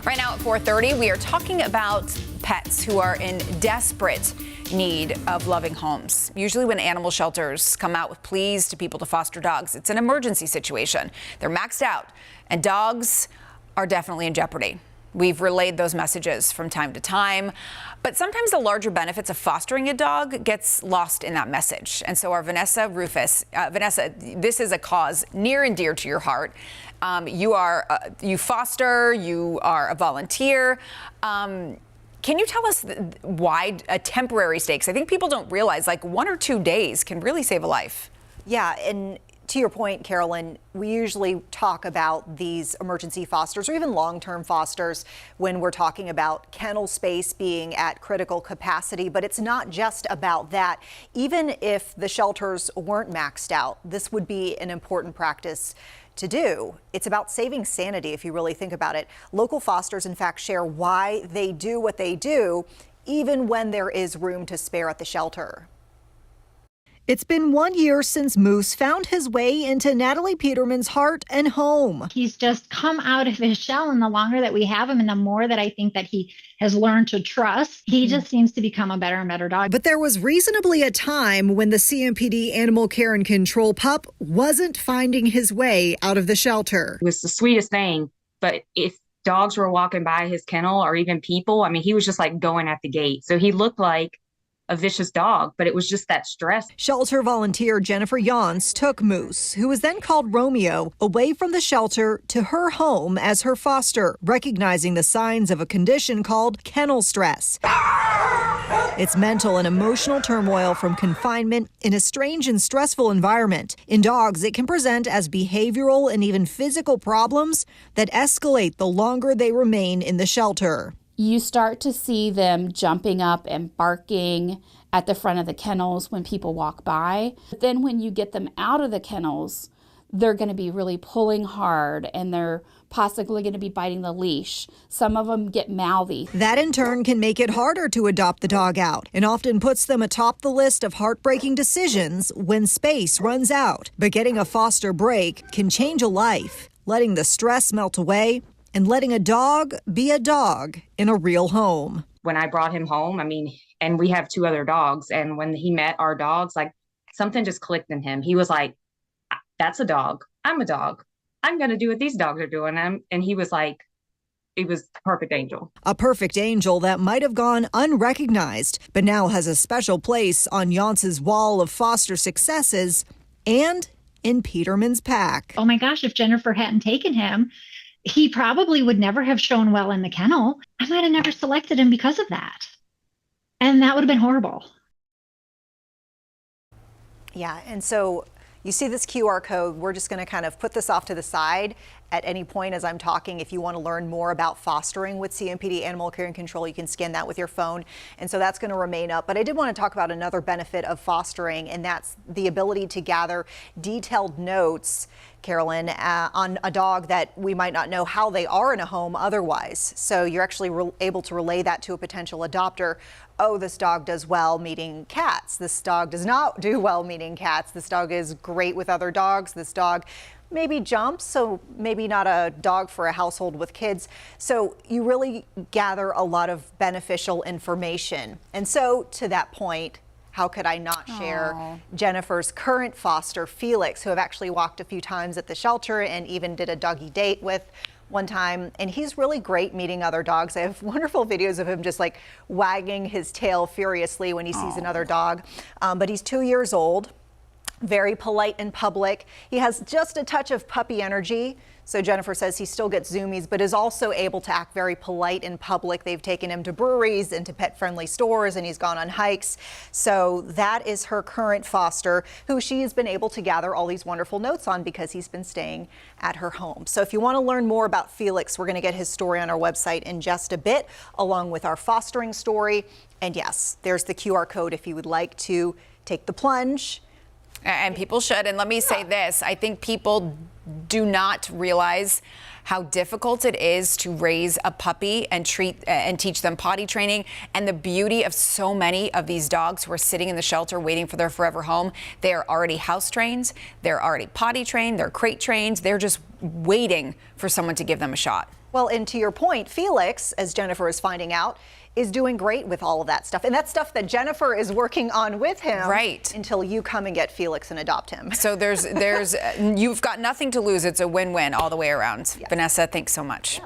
Right now at 4:30, we are talking about pets who are in desperate need of loving homes. Usually when animal shelters come out with pleas to people to foster dogs, it's an emergency situation. They're maxed out, and dogs are definitely in jeopardy. We've relayed those messages from time to time, but sometimes the larger benefits of fostering a dog gets lost in that message. And so our Vanessa Rufus, Vanessa, this is a cause near and dear to your heart. You foster, you are a volunteer. Can you tell us why a temporary stay? I think people don't realize like 1 or 2 days can really save a life. Yeah, and to your point, Carolyn, we usually talk about these emergency fosters or even long-term fosters when we're talking about kennel space being at critical capacity, but it's not just about that. Even if the shelters weren't maxed out, this would be an important practice to do. It's about saving sanity if you really think about it. Local fosters, in fact, share why they do what they do, even when there is room to spare at the shelter. It's been 1 year since Moose found his way into Natalie Peterman's heart and home. He's just come out of his shell, and the longer that we have him and the more that I think that he has learned to trust, he just seems to become a better and better dog. But there was reasonably a time when the CMPD animal care and control pup wasn't finding his way out of the shelter. It was the sweetest thing, but if dogs were walking by his kennel or even people, I mean, he was just like going at the gate. So he looked like a vicious dog, but it was just that stress. Shelter volunteer Jennifer Younts took Moose, who was then called Romeo, away from the shelter to her home as her foster, recognizing the signs of a condition called kennel stress. It's mental and emotional turmoil from confinement in a strange and stressful environment. In dogs, it can present as behavioral and even physical problems that escalate the longer they remain in the shelter. You start to see them jumping up and barking at the front of the kennels when people walk by. But then when you get them out of the kennels, they're going to be really pulling hard and they're possibly going to be biting the leash. Some of them get mouthy. That in turn can make it harder to adopt the dog out and often puts them atop the list of heartbreaking decisions when space runs out. But getting a foster break can change a life, letting the stress melt away and letting a dog be a dog in a real home. When I brought him home, I mean, and we have 2 other dogs, and when he met our dogs, like something just clicked in him. He was like, that's a dog. I'm a dog. I'm going to do what these dogs are doing. And he was like, it was a perfect angel. A perfect angel that might have gone unrecognized, but now has a special place on Younts' wall of foster successes and in Peterman's pack. Oh my gosh, if Jennifer hadn't taken him, he probably would never have shown well in the kennel. I might have never selected him because of that. And that would have been horrible. Yeah, and so you see this QR code. We're just going to kind of put this off to the side at any point as I'm talking. If you want to learn more about fostering with CMPD Animal Care and Control, you can scan that with your phone. And so that's going to remain up. But I did want to talk about another benefit of fostering, and that's the ability to gather detailed notes, Carolyn, on a dog that we might not know how they are in a home otherwise. So you're actually able to relay that to a potential adopter. Oh, this dog does well meeting cats. This dog does not do well meeting cats. This dog is great with other dogs. This dog maybe jumps, so maybe not a dog for a household with kids. So you really gather a lot of beneficial information. And so to that point, how could I not share Jennifer's current foster, Felix, who I've actually walked a few times at the shelter and even did a doggy date with one time. And he's really great meeting other dogs. I have wonderful videos of him just like wagging his tail furiously when he sees another dog. But he's 2 years old. Very polite in public. He has just a touch of puppy energy. So Jennifer says he still gets zoomies, but is also able to act very polite in public. They've taken him to breweries and to pet-friendly stores, and he's gone on hikes. So that is her current foster, who she has been able to gather all these wonderful notes on because he's been staying at her home. So if you want to learn more about Felix, we're going to get his story on our website in just a bit, along with our fostering story. And yes, there's the QR code if you would like to take the plunge. And people should. And let me say this. I think people do not realize how difficult it is to raise a puppy and teach them potty training. And the beauty of so many of these dogs who are sitting in the shelter waiting for their forever home, they are already house trained, they're already potty trained, they're crate trained, they're just waiting for someone to give them a shot. Well, and to your point, Felix, as Jennifer is finding out, is doing great with all of that stuff. And that's stuff that Jennifer is working on with him. Right. Until you come and get Felix and adopt him. So you've got nothing to lose. It's a win-win all the way around. Yes. Vanessa, thanks so much.